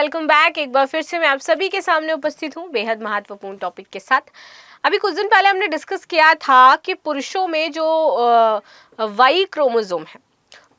Welcome back. एक बार फिर से मैं आप सभी के सामने उपस्थित हूँ बेहद महत्वपूर्ण टॉपिक के साथ। अभी कुछ दिन पहले हमने डिस्कस किया था कि पुरुषों में जो वाई क्रोमोसोम है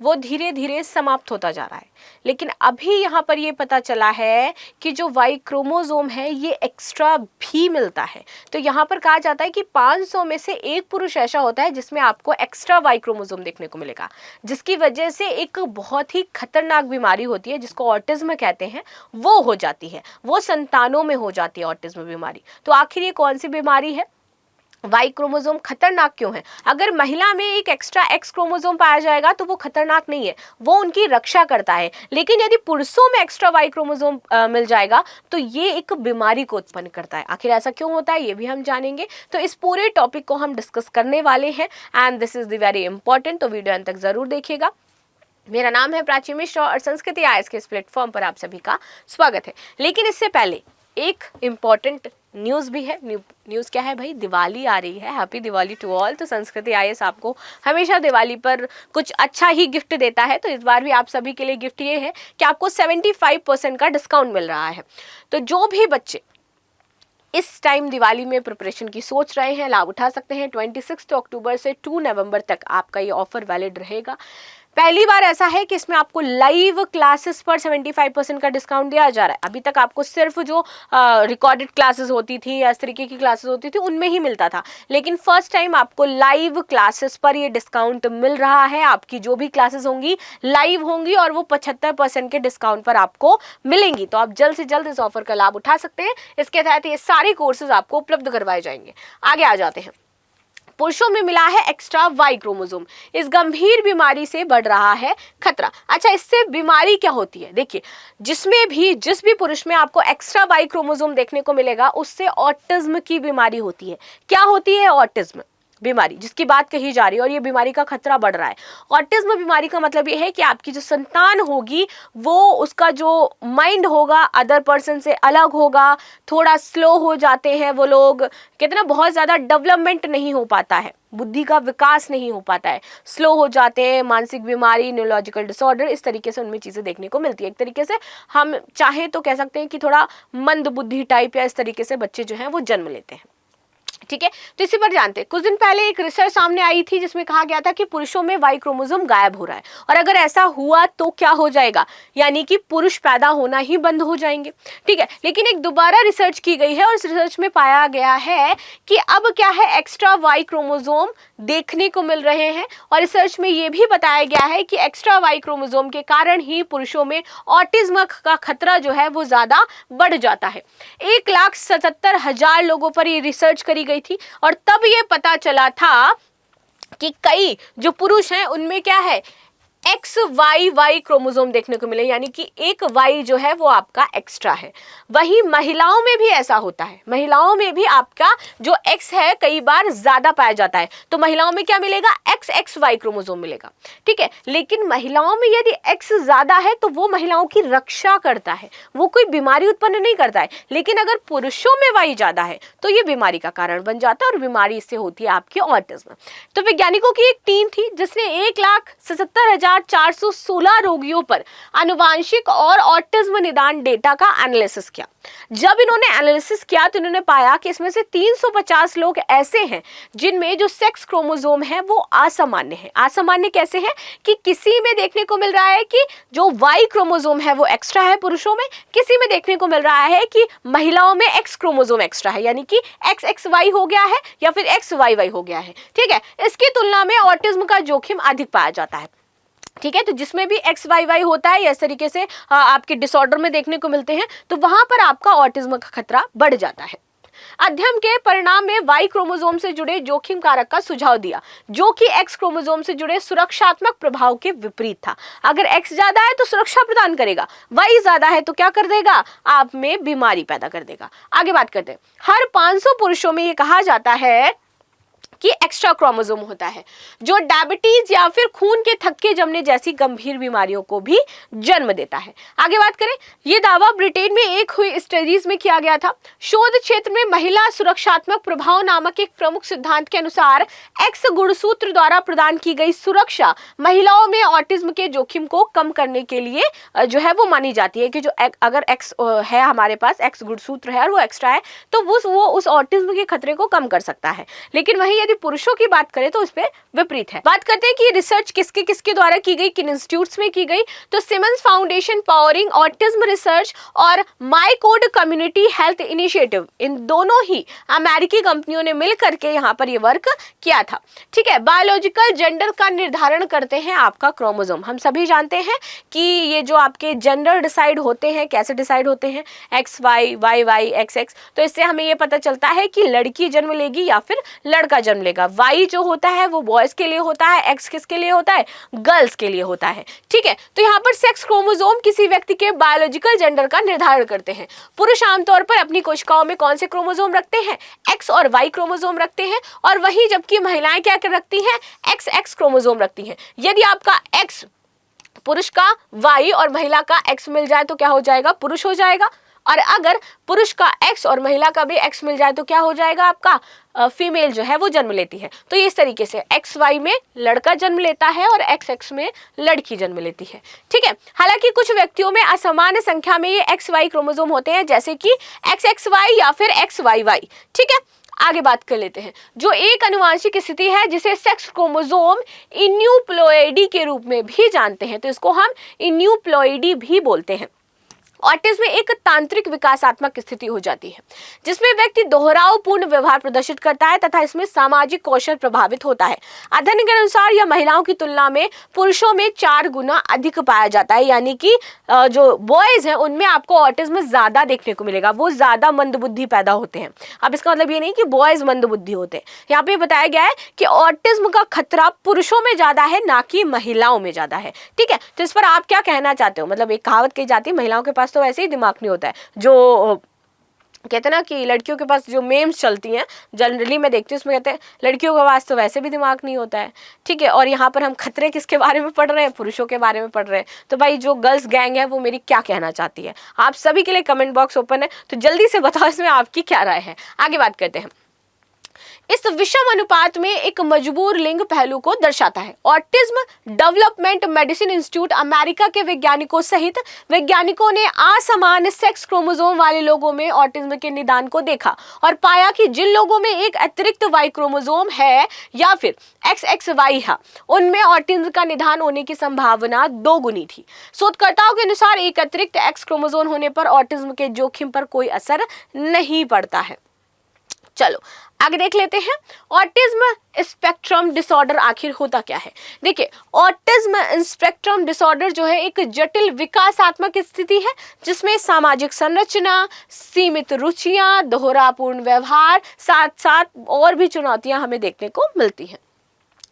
वो धीरे धीरे समाप्त होता जा रहा है, लेकिन अभी यहाँ पर ये पता चला है कि जो वाई क्रोमोसोम है ये एक्स्ट्रा भी मिलता है। तो यहाँ पर कहा जाता है कि 500 में से एक पुरुष ऐसा होता है जिसमें आपको एक्स्ट्रा वाई क्रोमोसोम देखने को मिलेगा, जिसकी वजह से एक बहुत ही खतरनाक बीमारी होती है जिसको ऑटिज्म कहते हैं, वो हो जाती है, वो संतानों में हो जाती है ऑटिज्म बीमारी। तो आखिर ये कौन सी बीमारी है? वाई क्रोमोसोम खतरनाक क्यों है? अगर महिला में एक एक्स्ट्रा एक्स क्रोमोसोम पाया जाएगा तो वो खतरनाक नहीं है, वो उनकी रक्षा करता है, लेकिन यदि पुरुषों में एक्स्ट्रा वाई क्रोमोसोम मिल जाएगा तो ये एक बीमारी को उत्पन्न करता है। आखिर ऐसा क्यों होता है ये भी हम जानेंगे। तो इस पूरे टॉपिक को हम डिस्कस करने वाले हैं and this is the very important, तो वीडियो अंत तक जरूर देखिएगा। मेरा नाम है प्राची मिश्रा और संस्कृति आईएएस के इस प्लेटफॉर्म पर आप सभी का स्वागत है। लेकिन इससे पहले एक इम्पॉर्टेंट न्यूज़ भी है। न्यूज़ क्या है भाई? दिवाली आ रही है। Happy Diwali to all. तो संस्कृति आईएएस आपको हमेशा दिवाली पर कुछ अच्छा ही गिफ्ट देता है, तो इस बार भी आप सभी के लिए गिफ्ट ये है कि आपको 75% का डिस्काउंट मिल रहा है। तो जो भी बच्चे इस टाइम दिवाली में प्रिपरेशन की सोच रहे हैं लाभ उठा सकते हैं। 26 अक्टूबर से 2 नवंबर तक आपका ये ऑफर वैलिड रहेगा। पहली बार ऐसा है कि इसमें आपको लाइव क्लासेस पर 75% का डिस्काउंट दिया जा रहा है। अभी तक आपको सिर्फ जो रिकॉर्डेड क्लासेस होती थी या इस तरीके की क्लासेस होती थी उनमें ही मिलता था, लेकिन फर्स्ट टाइम आपको लाइव क्लासेस पर ये डिस्काउंट मिल रहा है। आपकी जो भी क्लासेस होंगी लाइव होंगी और वो 75% के डिस्काउंट पर आपको मिलेंगी। तो आप जल्द से जल्द इस ऑफर का लाभ उठा सकते हैं। इसके तहत ये सारे कोर्सेज आपको उपलब्ध करवाए जाएंगे। आगे आ जाते हैं। पुरुषों में मिला है एक्स्ट्रा वाई क्रोमोसोम, इस गंभीर बीमारी से बढ़ रहा है खतरा। अच्छा, इससे बीमारी क्या होती है? देखिए, जिस भी पुरुष में आपको एक्स्ट्रा वाई क्रोमोसोम देखने को मिलेगा उससे ऑटिज्म की बीमारी होती है। क्या होती है? ऑटिज्म बीमारी जिसकी बात कही जा रही है, और ये बीमारी का खतरा बढ़ रहा है। ऑटिज्म बीमारी का मतलब ये है कि आपकी जो संतान होगी वो उसका जो माइंड होगा अदर पर्सन से अलग होगा, थोड़ा स्लो हो जाते हैं वो लोग, कितना बहुत ज़्यादा डेवलपमेंट नहीं हो पाता है, बुद्धि का विकास नहीं हो पाता है, स्लो हो जाते हैं, मानसिक बीमारी, न्यूरोलॉजिकल डिसऑर्डर, इस तरीके से उनमें चीज़ें देखने को मिलती है। एक तरीके से हम चाहें तो कह सकते हैं कि थोड़ा मंद बुद्धि टाइप या इस तरीके से बच्चे जो हैं वो जन्म लेते हैं। ठीक है, तो इसी पर जानते हैं। कुछ दिन पहले एक रिसर्च सामने आई थी जिसमें कहा गया था कि पुरुषों में वाई क्रोमोसोम गायब हो रहा है, और अगर ऐसा हुआ तो क्या हो जाएगा, यानी कि पुरुष पैदा होना ही बंद हो जाएंगे। ठीक है, लेकिन एक दोबारा रिसर्च की गई है और इस रिसर्च में पाया गया है कि अब क्या है, एक्स्ट्रा वाई क्रोमोसोम देखने को मिल रहे हैं, और रिसर्च में ये भी बताया गया है कि एक्स्ट्रा वाई क्रोमोसोम के कारण ही पुरुषों में ऑटिज्म का खतरा जो है वो ज्यादा बढ़ जाता है। 1,77,000 लोगों पर ये रिसर्च करी गई थी, और तब ये पता चला था कि कई जो पुरुष हैं उनमें क्या है, एक्स वाई वाई क्रोमोसोम देखने को मिले, यानी कि एक वाई जो है वो आपका एक्स्ट्रा है। वहीं महिलाओं में भी ऐसा होता है, महिलाओं में भी आपका जो एक्स है कई बार ज्यादा पाया जाता है, तो महिलाओं में क्या मिलेगा, एक्स एक्स वाई क्रोमोसोम मिलेगा। ठीक है, लेकिन महिलाओं में यदि एक्स ज्यादा है तो वो महिलाओं की रक्षा करता है, वो कोई बीमारी उत्पन्न नहीं करता है, लेकिन अगर पुरुषों में वाई ज्यादा है तो ये बीमारी का कारण बन जाता है, और बीमारी इससे होती है आपकी ऑटिज्म। तो वैज्ञानिकों की एक टीम थी जिसने 1,77,416 रोगियों पर आनुवांशिक और ऑटिज्म निदान डेटा का एनालिसिस किया। जब इन्होंने एनालिसिस किया तो इन्होंने पाया कि इसमें से 350 लोग ऐसे हैं जिनमें जो सेक्स क्रोमोसोम है वो असामान्य है। असामान्य कैसे है कि किसी में देखने को मिल रहा है कि जो वाई क्रोमोसोम है वो एक्स्ट्रा है पुरुषों में, किसी में देखने को मिल रहा है कि महिलाओं में एक्स क्रोमोसोम एक्स्ट्रा है, यानी कि एक्स एक्स वाई हो गया है या फिर एक्स वाई वाई हो गया है। ठीक है, इसकी तुलना में ऑटिज्म का जोखिम अधिक पाया जाता है। ठीक है, तो जिसमें भी एक्स वाई वाई होता है या इस तरीके से आपके डिसऑर्डर में देखने को मिलते हैं तो वहां पर आपका ऑटिज्म का खतरा बढ़ जाता है। अध्ययन के परिणाम में वाई क्रोमोसोम से जुड़े जोखिम कारक का सुझाव दिया, जो कि एक्स क्रोमोसोम से जुड़े सुरक्षात्मक प्रभाव के विपरीत था। अगर एक्स ज्यादा है तो सुरक्षा प्रदान करेगा, वाई ज्यादा है तो क्या कर देगा, आप में बीमारी पैदा कर देगा। आगे बात करते हैं। हर 500 पुरुषों में यह कहा जाता है कि एक्स्ट्रा क्रोमोसोम होता है जो डायबिटीज या फिर खून के थक्के जमने जैसी गंभीर बीमारियों को भी जन्म देता है। आगे बात करें, ये दावा ब्रिटेन में एक हुई स्टडीज में किया गया था। शोध क्षेत्र में महिला सुरक्षात्मक प्रभाव नामक एक प्रमुख सिद्धांत के अनुसार एक्स गुणसूत्र द्वारा प्रदान की गई सुरक्षा महिलाओं में ऑटिज्म के जोखिम को कम करने के लिए जो है वो मानी जाती है कि जो अगर एक्स है, हमारे पास एक्स गुणसूत्र है और वो एक्स्ट्रा है, तो वो उस ऑटिज्म के खतरे को कम कर सकता है। लेकिन वहीं यदि पुरुषों की बात करें तो उस पर विपरीत है। बात करते हैं कि रिसर्च किसके किसके द्वारा की गई, किन इंस्टीट्यूट्स में की गई, तो Simons Foundation powering autism research और MyCode community health initiative, इन दोनों ही अमेरिकी कंपनियों ने मिलकर के यहाँ पर ये वर्क किया था। ठीक है, बायोलॉजिकल जेंडर का निर्धारण करते हैं आपका क्रोमोसोम। हम सभी जानते हैं कि ये जो आपके जेंडर डिसाइड होते हैं, कैसे डिसाइड होते हैं, X Y, Y Y, X X, तो इससे हमें ये पता चलता है कि लड़की जन्म लेगी या फिर लड़का जन्म लेगा। वाई जो होता है वो बॉयज के लिए होता है, एक्स किसके लिए होता है, गर्ल्स के लिए होता है। ठीक है, तो यहाँ पर सेक्स क्रोमोसोम किसी व्यक्ति के बायोलॉजिकल जेंडर का निर्धारण करते हैं। पुरुष आमतौर पर अपनी कोशिकाओं में कौन से क्रोमोसोम रखते हैं, एक्स और वाई क्रोमोसोम रखते हैं, और वहीं जबकि महिलाएं क्या रखती हैं, एक्स एक्स क्रोमोसोम रखती हैं। यदि आपका एक्स पुरुष का वाई और महिला का एक्स मिल जाए तो क्या हो जाएगा, पुरुष हो जाएगा। और अगर पुरुष का एक्स और महिला का भी एक्स मिल जाए तो क्या हो जाएगा, आपका फीमेल जो है वो जन्म लेती है। तो इस तरीके से एक्स वाई में लड़का जन्म लेता है और एक्स एक्स में लड़की जन्म लेती है। ठीक है, हालांकि कुछ व्यक्तियों में असामान्य संख्या में ये एक्स वाई क्रोमोसोम होते हैं, जैसे कि एक्स एक्स वाई या फिर एक्स वाई वाई। ठीक है, आगे बात कर लेते हैं, जो एक आनुवांशिक स्थिति है जिसे सेक्स क्रोमोसोम इन्यूप्लॉइडी के रूप में भी जानते हैं, तो इसको हम इन्यूप्लॉइडी भी बोलते हैं। ऑटिज्म एक तांत्रिक विकासात्मक स्थिति हो जाती है जिसमें व्यक्ति दोहरावपूर्ण व्यवहार प्रदर्शित करता है तथा इसमें सामाजिक कौशल प्रभावित होता है। अध्ययन के अनुसार यह महिलाओं की तुलना में पुरुषों में 4 गुना अधिक पाया जाता है, यानी कि जो बॉयज हैं उनमें आपको ऑटिज्म ज्यादा देखने को मिलेगा, वो ज्यादा मंदबुद्धि पैदा होते हैं। अब इसका मतलब ये नहीं कि बॉयज मंदबुद्धि होते हैं, यहाँ पे बताया गया है कि ऑटिज्म का खतरा पुरुषों में ज्यादा है, ना कि महिलाओं में ज्यादा है। ठीक है, तो इस पर आप क्या कहना चाहते हो? मतलब एक कहावत कही जाती है, महिलाओं के पास तो वैसे ही दिमाग नहीं होता है, जो कहते हैं ना कि लड़कियों के पास जो मेम्स चलती हैं जनरली मैं देखती हूँ उसमें कहते हैं लड़कियों के पास तो वैसे भी दिमाग नहीं होता है। ठीक है, और यहाँ पर हम खतरे किसके बारे में पढ़ रहे हैं, पुरुषों के बारे में पढ़ रहे हैं। तो भाई जो गर्ल्स गैंग है वो मेरी क्या कहना चाहती है, आप सभी के लिए कमेंट बॉक्स ओपन है, तो जल्दी से बताओ इसमें आपकी क्या राय है। आगे बात करते हैं, इस विषम अनुपात में एक मजबूर लिंग पहलू को दर्शाता है। Autism development medicine institute America के वैज्ञानिकों सहित वैज्ञानिकों ने असमान सेक्स क्रोमोसोम वाले लोगों में ऑटिज्म के निदान को देखा और पाया कि जिन लोगों में एक अतिरिक्त वाई क्रोमोसोम है या फिर XXY है, उनमें ऑटिज्म का निदान होने की संभावना 2 गुनी थी। शोधकर्ताओं के अनुसार एक अतिरिक्त एक्स क्रोमोसोम होने पर ऑटिज्म के जोखिम पर कोई असर नहीं पड़ता है। चलो आगे देख लेते हैं, ऑटिज्म स्पेक्ट्रम डिसऑर्डर आखिर होता क्या है। देखिए, ऑटिज्म स्पेक्ट्रम डिसऑर्डर जो है एक जटिल विकासात्मक स्थिति है जिसमें सामाजिक संरचना, सीमित रुचियां, दोहरापूर्ण व्यवहार, साथ साथ और भी चुनौतियां हमें देखने को मिलती हैं।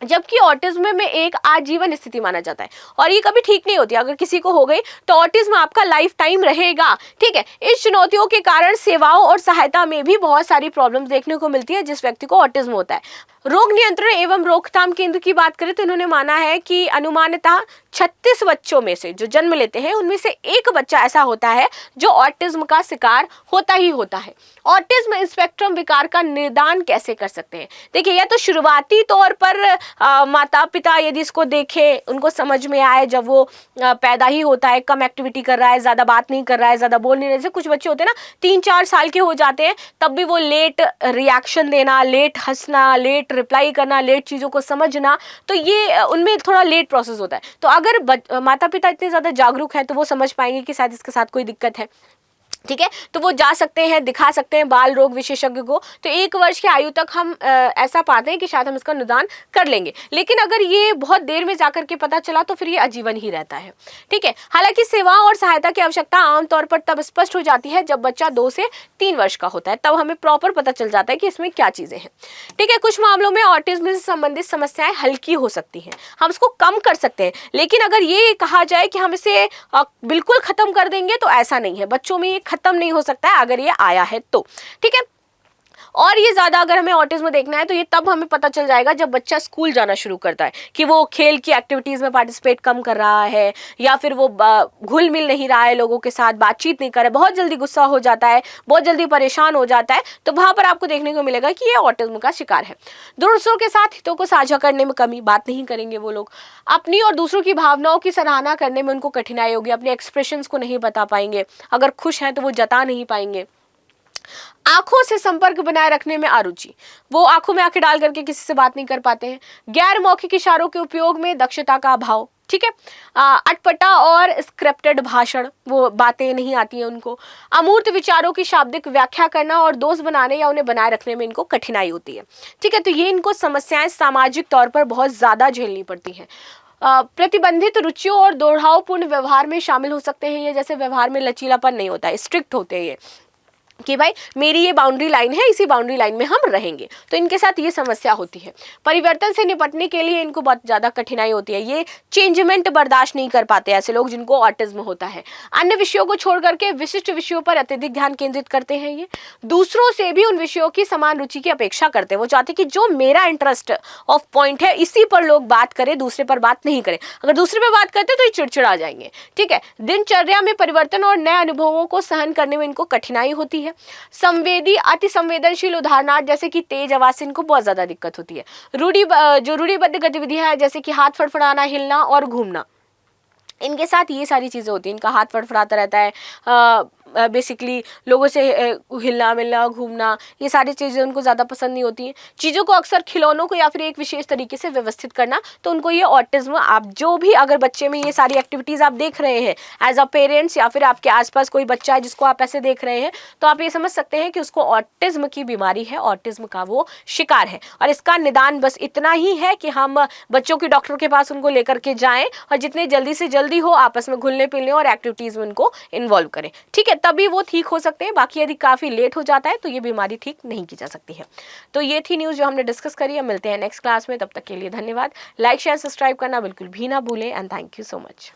जबकि ऑटिज्म में एक आजीवन स्थिति माना जाता है और ये कभी ठीक नहीं होती। अगर किसी को हो गई तो ऑटिज्म आपका लाइफ टाइम रहेगा। ठीक है, इस चुनौतियों के कारण सेवाओं और सहायता में भी बहुत सारी प्रॉब्लम्स देखने को मिलती है जिस व्यक्ति को ऑटिज्म होता है। रोग नियंत्रण एवं रोकथाम केंद्र की बात करें तो इन्होंने माना है कि अनुमानतः 36 बच्चों में से जो जन्म लेते हैं उनमें से एक बच्चा ऐसा होता है जो ऑटिज्म का शिकार होता ही होता है। ऑटिज्म स्पेक्ट्रम विकार का निदान कैसे कर सकते हैं? देखिए, यह तो शुरुआती तौर पर माता पिता यदि इसको देखें, उनको समझ में आए, जब वो पैदा ही होता है, कम एक्टिविटी कर रहा है, ज्यादा बात नहीं कर रहा है, ज्यादा बोल नहीं रहे। जैसे कुछ बच्चे होते हैं ना 3-4 साल के हो जाते हैं तब भी वो लेट रिएक्शन देना, लेट हंसना, लेट रिप्लाई करना, लेट चीजों को समझना, तो ये उनमें थोड़ा लेट प्रोसेस होता है। तो अगर माता पिता इतने ज्यादा जागरूक हैं तो वो समझ पाएंगे कि शायद इसके साथ कोई दिक्कत है। ठीक है, तो वो जा सकते हैं, दिखा सकते हैं बाल रोग विशेषज्ञ को। तो 1 वर्ष की आयु तक हम ऐसा पाते हैं कि शायद हम इसका निदान कर लेंगे। लेकिन अगर ये बहुत देर में जाकर के पता चला तो फिर ये आजीवन ही रहता है। ठीक है, हालांकि सेवाओं और सहायता की आवश्यकता आमतौर पर तब स्पष्ट हो जाती है जब बच्चा 2 से 3 वर्ष का होता है, तब हमें प्रॉपर पता चल जाता है कि इसमें क्या चीजें हैं। ठीक है, कुछ मामलों में ऑटिज्म से संबंधित समस्याएं हल्की हो सकती हैं, हम इसको कम कर सकते हैं। लेकिन अगर ये कहा जाए कि हम इसे बिल्कुल खत्म कर देंगे तो ऐसा नहीं है, बच्चों में ये खत्म नहीं हो सकता है अगर ये आया है तो। ठीक है, और ये ज़्यादा अगर हमें ऑटिज्म देखना है तो ये तब हमें पता चल जाएगा जब बच्चा स्कूल जाना शुरू करता है, कि वो खेल की एक्टिविटीज़ में पार्टिसिपेट कम कर रहा है, या फिर वो घुल मिल नहीं रहा है लोगों के साथ, बातचीत नहीं कर रहा है, बहुत जल्दी गुस्सा हो जाता है, बहुत जल्दी परेशान हो जाता है, तो वहाँ पर आपको देखने को मिलेगा कि ये ऑटिज्म का शिकार है। दूसरों के साथ हितों को साझा करने में कमी, बात नहीं करेंगे वो लोग, अपनी और दूसरों की भावनाओं की सराहना करने में उनको कठिनाई होगी, अपने एक्सप्रेशंस को नहीं बता पाएंगे, अगर खुश हैं तो वो जता नहीं पाएंगे। आंखों से संपर्क बनाए रखने में अरुचि, वो आंखों में आंखें डाल करके किसी से बात नहीं कर पाते हैं। गैर मौखिक इशारों के उपयोग में दक्षता का अभाव, ठीक है। अटपटा और स्क्रिप्टेड भाषण, वो बातें नहीं आती हैं उनको। अमूर्त विचारों की शाब्दिक व्याख्या करना और दोस्त बनाने या उन्हें बनाए रखने में इनको कठिनाई होती है, ठीक है। तो ये इनको समस्याएं सामाजिक तौर पर बहुत ज़्यादा झेलनी पड़ती हैं। प्रतिबंधित रुचियों और दोहरावपूर्ण व्यवहार में शामिल हो सकते हैं ये, जैसे व्यवहार में लचीलापन नहीं होता है, स्ट्रिक्ट होते हैं ये, कि भाई मेरी ये बाउंड्री लाइन है, इसी बाउंड्री लाइन में हम रहेंगे, तो इनके साथ ये समस्या होती है। परिवर्तन से निपटने के लिए इनको बहुत ज़्यादा कठिनाई होती है, ये चेंजमेंट बर्दाश्त नहीं कर पाते ऐसे लोग जिनको ऑटिज्म होता है। अन्य विषयों को छोड़ करके विशिष्ट विषयों पर अत्यधिक ध्यान केंद्रित करते हैं ये, दूसरों से भी उन विषयों की समान रुचि की अपेक्षा करते हैं। वो चाहते कि जो मेरा इंटरेस्ट ऑफ पॉइंट है इसी पर लोग बात करें, दूसरे पर बात नहीं करें। अगर दूसरे पर बात करते तो ये चिड़चिड़ा जाएंगे, ठीक है। दिनचर्या में परिवर्तन और नए अनुभवों को सहन करने में इनको कठिनाई होती है। संवेदी अति संवेदनशील उदाहरणार्थ जैसे कि तेज आवाज से इनको बहुत ज्यादा दिक्कत होती है। रूढ़िबद्ध गतिविधियां है जैसे कि हाथ फड़फड़ाना, हिलना और घूमना, इनके साथ ये सारी चीज़ें होती हैं। इनका हाथ फड़फड़ाता रहता है, बेसिकली लोगों से हिलना मिलना, घूमना, ये सारी चीज़ें उनको ज़्यादा पसंद नहीं होती हैं। चीज़ों को अक्सर खिलौनों को या फिर एक विशेष तरीके से व्यवस्थित करना, तो उनको ये ऑटिज्म, आप जो भी अगर बच्चे में ये सारी एक्टिविटीज़ आप देख रहे हैं एज अ पेरेंट्स, या फिर आपके आसपास कोई बच्चा है जिसको आप ऐसे देख रहे हैं, तो आप ये समझ सकते हैं कि उसको ऑटिज्म की बीमारी है, ऑटिज्म का वो शिकार है। और इसका निदान बस इतना ही है कि हम बच्चों के डॉक्टर के पास उनको लेकर के जाएं और जितने जल्दी से जल्दी हो आपस में घुलने मिलने और एक्टिविटीज़ में उनको इन्वॉल्व करें, ठीक है, तभी वो ठीक हो सकते हैं। बाकी यदि काफ़ी लेट हो जाता है तो ये बीमारी ठीक नहीं की जा सकती है। तो ये थी न्यूज़ जो हमने डिस्कस करी है। मिलते हैं नेक्स्ट क्लास में, तब तक के लिए धन्यवाद। लाइक शेयर सब्सक्राइब करना बिल्कुल भी ना भूलें and thank you so much.